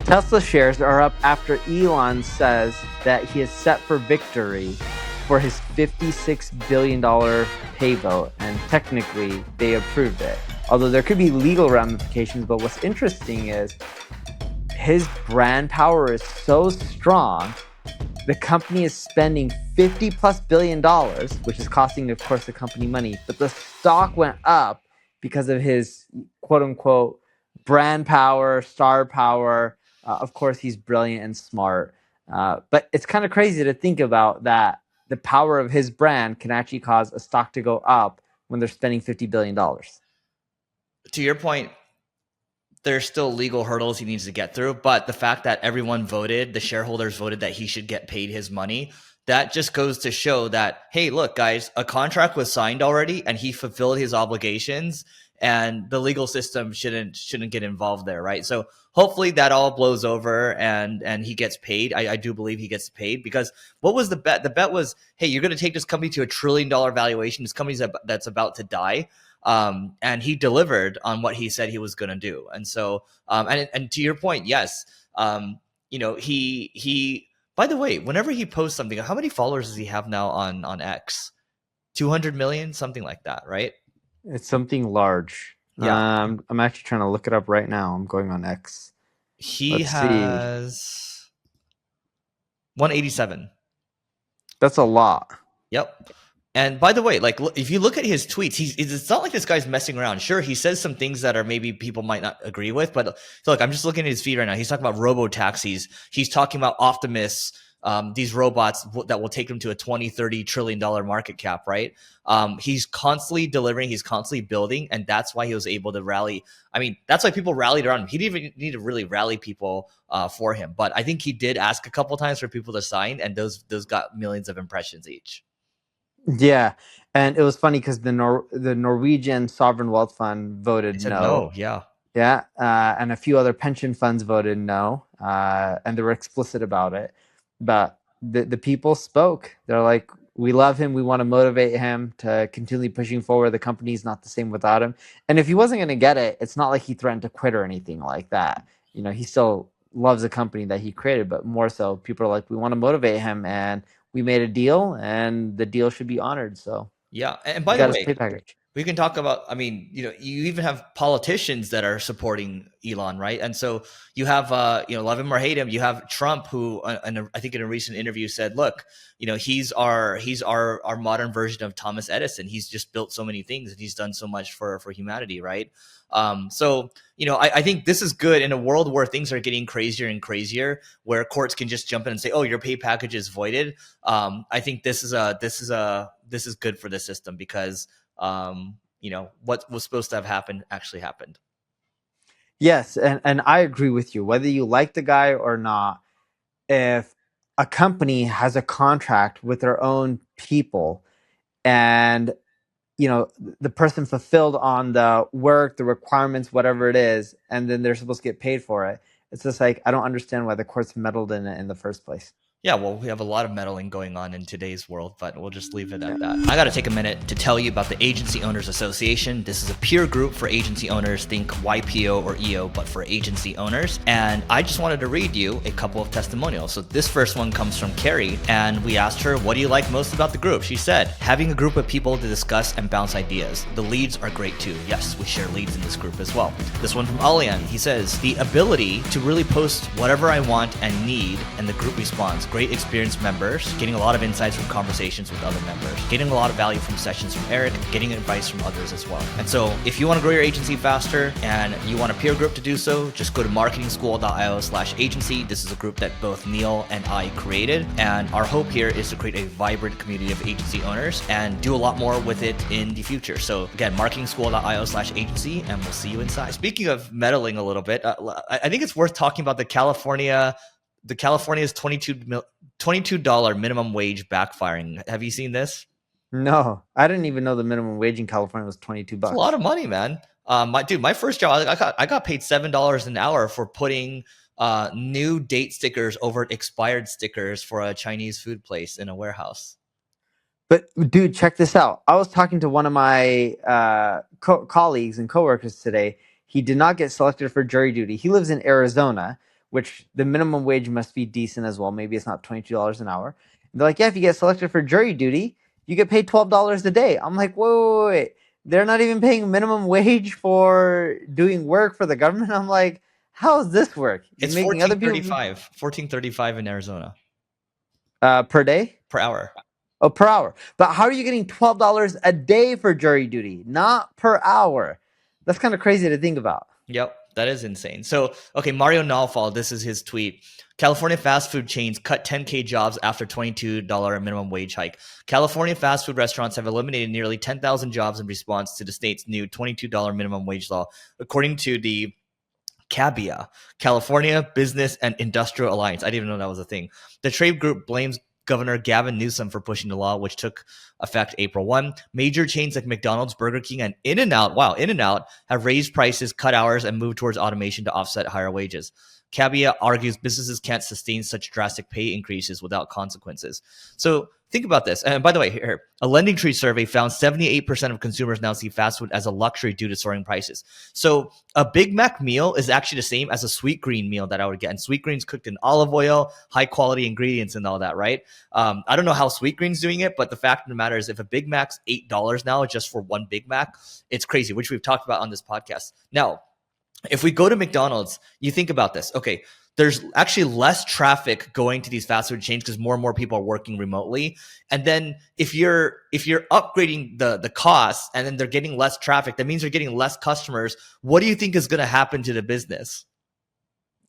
Tesla shares are up after Elon says that he is set for victory for his $56 billion pay vote, and technically they approved it. Although there could be legal ramifications, but what's interesting is his brand power is so strong. The company is spending $50+ billion, which is costing, of course, the company money, but the stock went up because of his quote unquote brand power, star power. Of course, he's brilliant and smart. But it's kind of crazy to think about that the power of his brand can actually cause a stock to go up when they're spending $50 billion. To your point, there's still legal hurdles he needs to get through, but the fact that everyone voted, the shareholders voted that he should get paid his money, that just goes to show that, hey, look, guys, a contract was signed already and he fulfilled his obligations, and the legal system shouldn't get involved there, right? So hopefully that all blows over and he gets paid. I do believe he gets paid, because what was the bet? The bet was, hey, you're going to take this company to $1 trillion valuation. This company's that's about to die. And he delivered on what he said he was going to do. And so, and to your point, yes, he, by the way, whenever he posts something, how many followers does he have now on X? 200 million, something like that, right? It's something large. Yeah. I'm actually trying to look it up right now. I'm going on X. He has 187. That's a lot. Yep. And by the way, like, if you look at his tweets, it's not like this guy's messing around. Sure, he says some things that are maybe people might not agree with, but so look, I'm just looking at his feed right now. He's talking about robo-taxis. He's talking about Optimus, these robots that will take him to a $20-30 trillion market cap, right? He's constantly delivering. He's constantly building, and that's why he was able to rally. I mean, that's why people rallied around him. He didn't even need to really rally people for him, but I think he did ask a couple times for people to sign, and those got millions of impressions each. Yeah, and it was funny because the Norwegian Sovereign Wealth Fund voted no. Yeah. Yeah, and a few other pension funds voted no, and they were explicit about it. But the people spoke. They're like, we love him. We want to motivate him to continue pushing forward. The company's not the same without him. And if he wasn't going to get it, it's not like he threatened to quit or anything like that. You know, he still loves the company that he created, but more so, people are like, we want to motivate him, and we made a deal, and the deal should be honored. So yeah, and by the way, pay package. We can talk about, I mean, you even have politicians that are supporting Elon, right? And so you have, love him or hate him, you have Trump, who, I think in a recent interview said, look, he's our modern version of Thomas Edison. He's just built so many things and he's done so much for humanity, right? So, I think this is good in a world where things are getting crazier and crazier, where courts can just jump in and say, oh, your pay package is voided. I think this is good for the system, because what was supposed to have happened actually happened. Yes, and I agree with you. Whether you like the guy or not, if a company has a contract with their own people, and the person fulfilled on the work, the requirements, whatever it is, and then they're supposed to get paid for it, it's just like, I don't understand why the courts meddled in it in the first place. Yeah, well, we have a lot of meddling going on in today's world, but we'll just leave it at that. I got to take a minute to tell you about the Agency Owners Association. This is a peer group for agency owners. Think YPO or EO, but for agency owners. And I just wanted to read you a couple of testimonials. So this first one comes from Carrie, and we asked her, what do you like most about the group? She said, having a group of people to discuss and bounce ideas. The leads are great too. Yes, we share leads in this group as well. This one from Alian, he says, the ability to really post whatever I want and need, and the group responds. Great experienced members, getting a lot of insights from conversations with other members, getting a lot of value from sessions from Eric, getting advice from others as well. And so if you want to grow your agency faster and you want a peer group to do so, just go to marketingschool.io/agency. This is a group that both Neil and I created. And our hope here is to create a vibrant community of agency owners and do a lot more with it in the future. So again, marketingschool.io/agency, and we'll see you inside. Speaking of meddling a little bit, I think it's worth talking about California's $22 minimum wage backfiring. Have you seen this? No, I didn't even know the minimum wage in California was $22. It's a lot of money, man. My first job, I got paid $7 an hour for putting new date stickers over expired stickers for a Chinese food place in a warehouse. But dude, check this out. I was talking to one of my colleagues and coworkers today. He did not get selected for jury duty. He lives in Arizona, which the minimum wage must be decent as well. Maybe it's not $22 an hour. And they're like, yeah, if you get selected for jury duty, you get paid $12 a day. I'm like, wait. They're not even paying minimum wage for doing work for the government. I'm like, how does this work? You're It's making other people 1435 in Arizona per day? per hour. Oh, per hour. But how are you getting $12 a day for jury duty, not per hour? That's kind of crazy to think about. Yep, that is insane. So, okay, Mario Nawfal, this is his tweet. California fast food chains cut 10K jobs after $22 minimum wage hike. California fast food restaurants have eliminated nearly 10,000 jobs in response to the state's new $22 minimum wage law, according to the CABIA, California Business and Industrial Alliance. I didn't even know that was a thing. The trade group blames Governor Gavin Newsom for pushing the law, which took effect April 1. Major chains like McDonald's, Burger King, and In-N-Out have raised prices, cut hours, and moved towards automation to offset higher wages. Cabia argues businesses can't sustain such drastic pay increases without consequences. So think about this. And by the way, here, a Lending Tree survey found 78% of consumers now see fast food as a luxury due to soaring prices. So a Big Mac meal is actually the same as a Sweet Green meal that I would get. And Sweet Green's cooked in olive oil, high quality ingredients and all that, right? I don't know how Sweet Green's doing it, but the fact of the matter is if a Big Mac's $8 now just for one Big Mac, it's crazy, which we've talked about on this podcast. Now, if we go to McDonald's, you think about this. Okay, there's actually less traffic going to these fast food chains because more and more people are working remotely. And then if you're upgrading the costs and then they're getting less traffic, that means they're getting less customers. What do you think is going to happen to the business?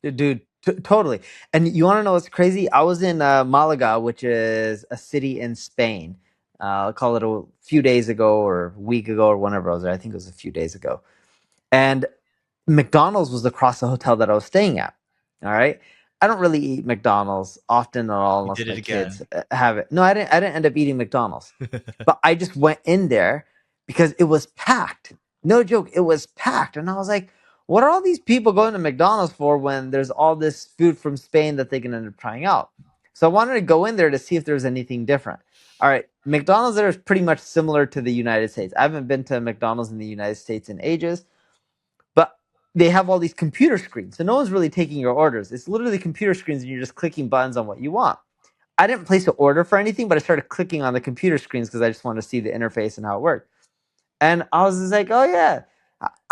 Dude, totally. And you want to know what's crazy? I was in Malaga, which is a city in Spain. I'll call it a few days ago or a week ago or whenever I was there. I think it was a few days ago. And McDonald's was across the hotel that I was staying at. All right. I don't really eat McDonald's often at all You unless did it my again. kids have it. No, I didn't end up eating McDonald's. But I just went in there because it was packed. No joke, it was packed. And I was like, what are all these people going to McDonald's for when there's all this food from Spain that they can end up trying out? So I wanted to go in there to see if there's anything different. All right, McDonald's there is pretty much similar to the United States. I haven't been to McDonald's in the United States in ages, but they have all these computer screens. So no one's really taking your orders. It's literally computer screens and you're just clicking buttons on what you want. I didn't place an order for anything, but I started clicking on the computer screens because I just wanted to see the interface and how it worked. And I was just like, oh yeah,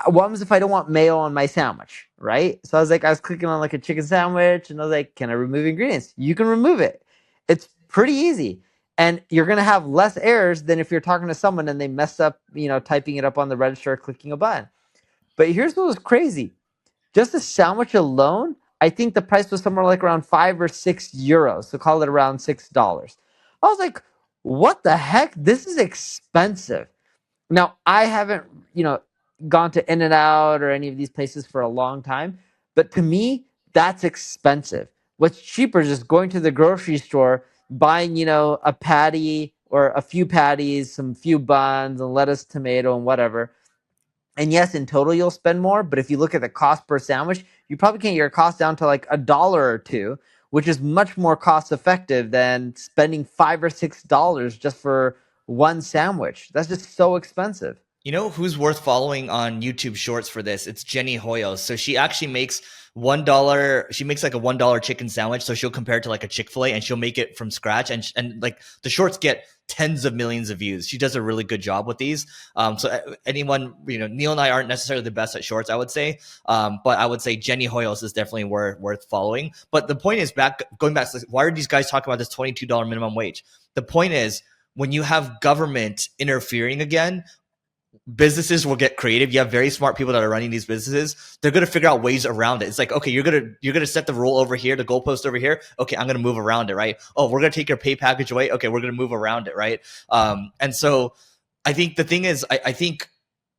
what happens if I don't want mayo on my sandwich, right? So I was clicking on like a chicken sandwich and I was like, can I remove ingredients? You can remove it. It's pretty easy. And you're going to have less errors than if you're talking to someone and they mess up, typing it up on the register or clicking a button. But here's what was crazy. Just a sandwich alone, I think the price was somewhere like around €5 or €6. So call it around $6. I was like, what the heck? This is expensive. Now, I haven't, gone to In-N-Out or any of these places for a long time, but to me, that's expensive. What's cheaper is just going to the grocery store, buying, a patty or a few patties, some few buns and lettuce, tomato, and whatever. And yes, in total, you'll spend more, but if you look at the cost per sandwich, you probably can get your cost down to like $1 or $2, which is much more cost effective than spending $5 or $6 just for one sandwich. That's just so expensive. You know who's worth following on YouTube Shorts for this? It's Jenny Hoyos. So she actually makes $1. She makes like a $1 chicken sandwich. So she'll compare it to like a Chick-fil-A and she'll make it from scratch. And like the shorts get tens of millions of views. She does a really good job with these. So anyone, Neil and I aren't necessarily the best at shorts, I would say. But I would say Jenny Hoyos is definitely worth following. But the point is going back to why are these guys talking about this $22 minimum wage? The point is when you have government interfering again, businesses will get creative. You have very smart people that are running these businesses. They're going to figure out ways around it. It's like, okay, you're going to set the rule over here, the goalpost over here. Okay, I'm going to move around it, right? Oh, we're going to take your pay package away. Okay, we're going to move around it, right? And so I think the thing is, I think,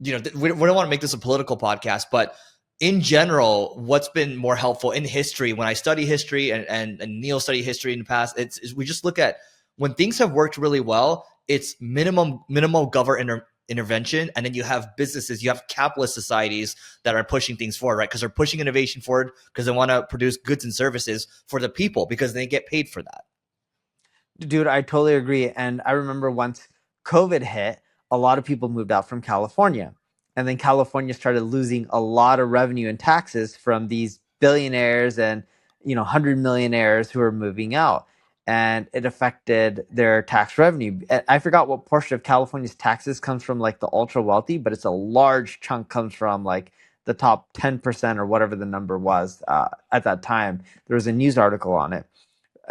we don't want to make this a political podcast, but in general, what's been more helpful in history, when I study history and Neil studied history in the past, is we just look at when things have worked really well, it's minimal government intervention, and then you have businesses, you have capitalist societies that are pushing things forward, right? Because they're pushing innovation forward because they want to produce goods and services for the people because they get paid for that. Dude, I totally agree. And I remember once COVID hit, a lot of people moved out from California. And then California started losing a lot of revenue and taxes from these billionaires and 100 millionaires who are moving out, and it affected their tax revenue. I forgot what portion of California's taxes comes from like the ultra wealthy, but it's a large chunk comes from like the top 10% or whatever the number was at that time. There was a news article on it.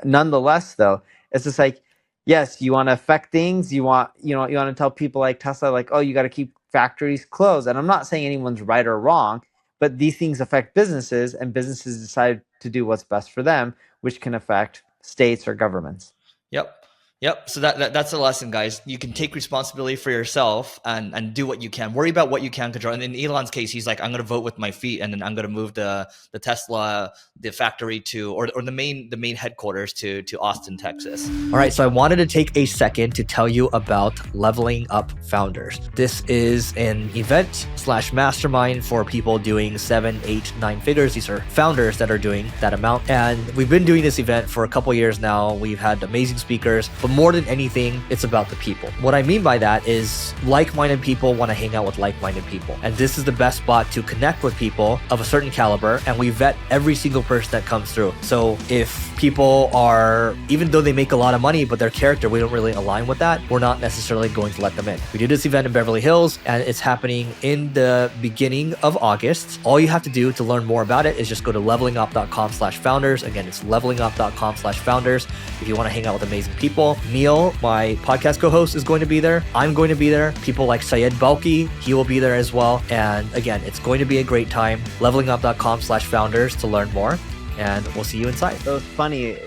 Nonetheless, though, it's just like, yes, you want to affect things. You want to tell people like Tesla, like, oh, you got to keep factories closed. And I'm not saying anyone's right or wrong, but these things affect businesses, and businesses decide to do what's best for them, which can affect states or governments. Yep. Yep. So that's a lesson, guys. You can take responsibility for yourself and do what you can. Worry about what you can control. And in Elon's case, he's like, I'm going to vote with my feet, and then I'm going to move the Tesla, the factory to, or the main headquarters to Austin, Texas. All right. So I wanted to take a second to tell you about Leveling Up Founders. This is an event / mastermind for people doing 7, 8, 9 figures. These are founders that are doing that amount. And we've been doing this event for a couple years now. We've had amazing speakers, but more than anything, it's about the people. What I mean by that is like-minded people want to hang out with like-minded people. And this is the best spot to connect with people of a certain caliber. And we vet every single person that comes through. So if people are, even though they make a lot of money, but their character, we don't really align with that, we're not necessarily going to let them in. We do this event in Beverly Hills, and it's happening in the beginning of August. All you have to do to learn more about it is just go to levelingup.com/founders. Again, it's levelingup.com/founders. If you want to hang out with amazing people, Neil, my podcast co-host, is going to be there. I'm going to be there. People like Syed Balki, he will be there as well. And again, it's going to be a great time. Levelingup.com/founders to learn more. And we'll see you inside. So it's funny,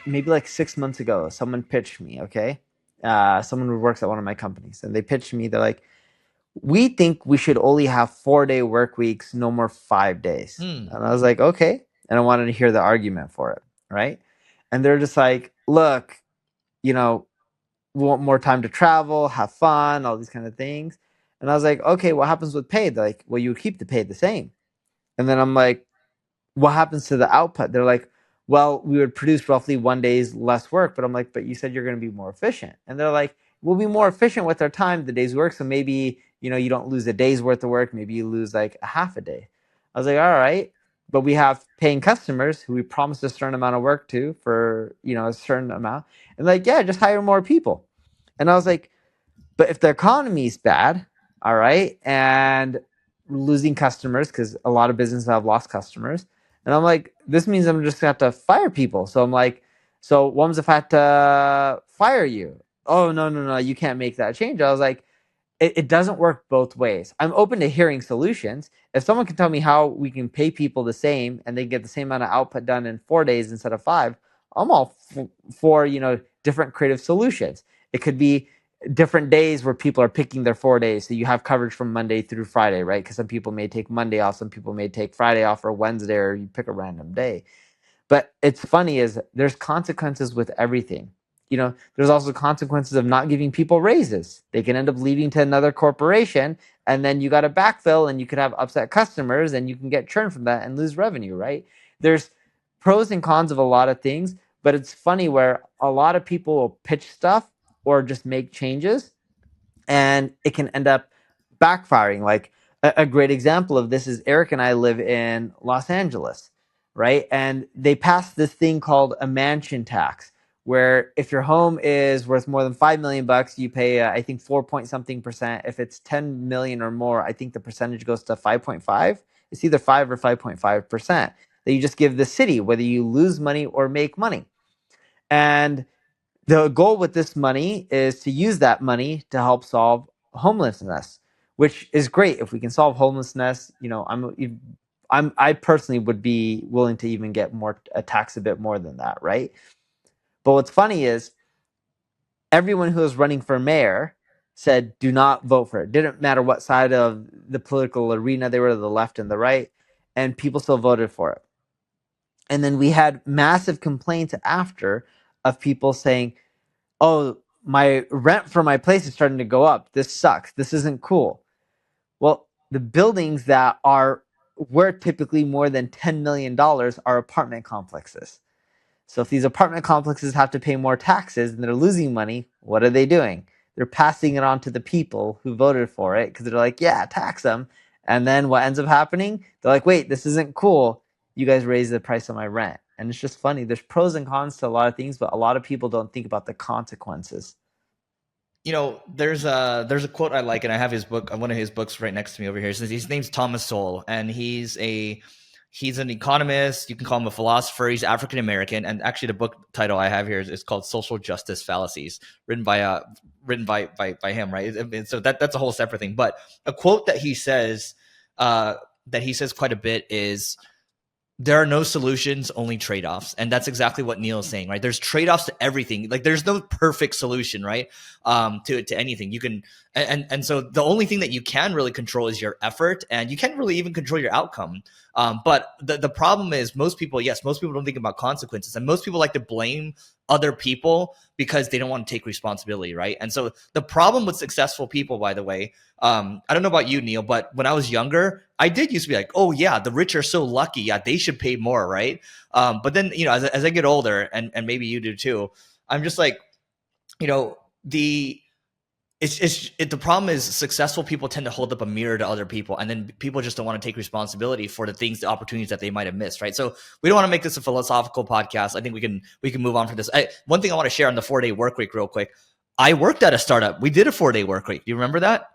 maybe like 6 months ago, someone pitched me, okay? Someone who works at one of my companies, and they pitched me, they're like, we think we should only have 4-day work weeks, no more 5 days. And I was like, okay. And I wanted to hear the argument for it, right? And they're just like, look, we want more time to travel, have fun, all these kind of things. And I was like, okay, what happens with pay? They're like, well, you keep the pay the same. And then I'm like, what happens to the output? They're like, well, we would produce roughly 1 day's less work. But I'm like, but you said you're going to be more efficient. And they're like, we'll be more efficient with our time, the day's work. So maybe, you don't lose a day's worth of work. Maybe you lose like a half a day. I was like, all right. But we have paying customers who we promised a certain amount of work to for, a certain amount. And like, yeah, just hire more people. And I was like, but if the economy is bad, all right, and losing customers, because a lot of businesses have lost customers, and I'm like, this means I'm just going to have to fire people. So I'm like, so what happens if I had to fire you? Oh, no, you can't make that change. I was like, it doesn't work both ways. I'm open to hearing solutions. If someone can tell me how we can pay people the same and they get the same amount of output done in 4 days instead of 5, I'm all for, different creative solutions. It could be different days where people are picking their 4 days. So you have coverage from Monday through Friday, right? Because some people may take Monday off, some people may take Friday off or Wednesday, or you pick a random day. But it's funny is there's consequences with everything. There's also consequences of not giving people raises. They can end up leaving to another corporation, and then you got to backfill, and you could have upset customers, and you can get churn from that and lose revenue, right? There's pros and cons of a lot of things, but it's funny where a lot of people will pitch stuff or just make changes, and it can end up backfiring. Like a great example of this is Eric and I live in Los Angeles, right? And they passed this thing called a mansion tax, where if your home is worth more than $5 million, you pay, I think 4 point something percent. If it's 10 million or more, I think the percentage goes to 5.5. It's either 5 or 5.5% that you just give the city, whether you lose money or make money. And the goal with this money is to use that money to help solve homelessness, which is great. If we can solve homelessness, I personally would be willing to even get a tax a bit more than that, right? But what's funny is everyone who was running for mayor said, do not vote for it. Didn't matter what side of the political arena they were, the left and the right, and people still voted for it. And then we had massive complaints after of people saying, oh, my rent for my place is starting to go up. This sucks. This isn't cool. Well, the buildings that are worth typically more than $10 million are apartment complexes. So if these apartment complexes have to pay more taxes and they're losing money, what are they doing? They're passing it on to the people who voted for it because they're like, yeah, tax them. And then what ends up happening? They're like, wait, this isn't cool. You guys raised the price of my rent. And it's just funny. There's pros and cons to a lot of things, but a lot of people don't think about the consequences. You know, there's a quote I like, and I have his book, one of his books right next to me over here. So his name's Thomas Sowell, and he's an economist. You can call him a philosopher. He's African American, and actually, the book title I have here is called "Social Justice Fallacies," written by him, right? And so that's a whole separate thing. But a quote that he says quite a bit is, there are no solutions, only trade-offs. And that's exactly what Neil is saying, right? There's trade-offs to everything. Like, there's no perfect solution, right? To anything. You can, and so the only thing that you can really control is your effort, and you can't really even control your outcome. But the problem is most people don't think about consequences, and most people like to blame other people because they don't want to take responsibility, right? And so the problem with successful people, by the way, I don't know about you, Neil, but when I was younger, I did used to be like, oh yeah, the rich are so lucky. Yeah, they should pay more, right? But then, you know, as I get older, and maybe you do too, I'm just like, you know, the problem is successful people tend to hold up a mirror to other people, and then people just don't want to take responsibility for the opportunities that they might have missed, right? So we don't want to make this a philosophical podcast. I think we can move on from this. One thing I want to share on the 4-day work week real quick. I worked at a startup. We did a 4-day work week. Do you remember that?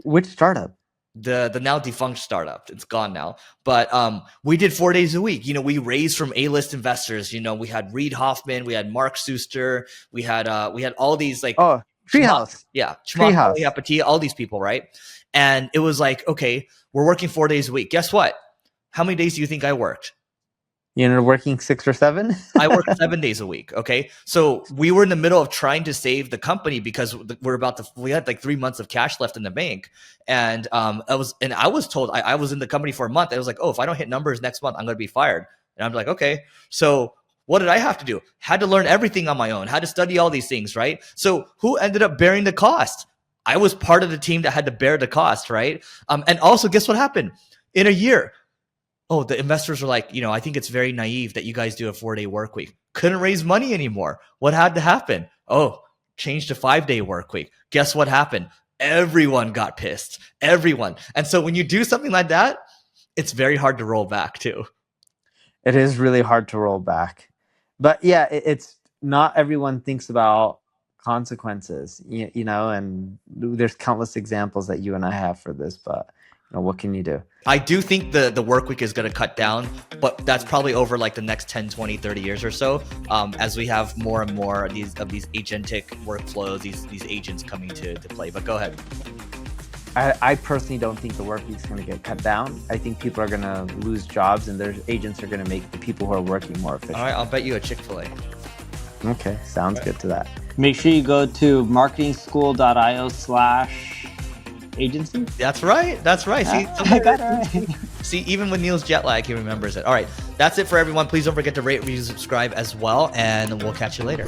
Which startup? The now defunct startup. It's gone now. But we did 4 days a week. You know, we raised from A-list investors. You know, we had Reid Hoffman, we had Mark Suster, we had all these like Treehouse. Treehouse, all these people, right? And it was like, okay, we're working 4 days a week. Guess what? How many days do you think I worked? You're working 6 or 7? I worked 7 days a week. Okay. So we were in the middle of trying to save the company because we had like 3 months of cash left in the bank. And I was told I was in the company for a month. I was like, oh, if I don't hit numbers next month, I'm going to be fired. And I'm like, okay. So what did I have to do? Had to learn everything on my own, had to study all these things, right? So who ended up bearing the cost? I was part of the team that had to bear the cost, right? And also, guess what happened? In a year, oh, the investors were like, you know, I think it's very naive that you guys do a 4-day work week. Couldn't raise money anymore. What had to happen? Oh, change to 5-day work week. Guess what happened? Everyone got pissed. Everyone. And so when you do something like that, it's very hard to roll back too. It is really hard to roll back. But yeah, it's not everyone thinks about consequences, you know, and there's countless examples that you and I have for this, but you know, what can you do? I do think the work week is going to cut down, but that's probably over like the next 10, 20, 30 years or so, as we have more and more of these agentic workflows, these agents coming to play. But go ahead. I personally don't think the work week is going to get cut down. I think people are going to lose jobs, and their agents are going to make the people who are working more efficient. All right, I'll bet you a Chick-fil-A. Okay, sounds good to that. Make sure you go to marketingschool.io/agency. That's right. See, I got it right. See, even with Neil's jet lag, he remembers it. All right, that's it for everyone. Please don't forget to rate, review, subscribe as well, and we'll catch you later.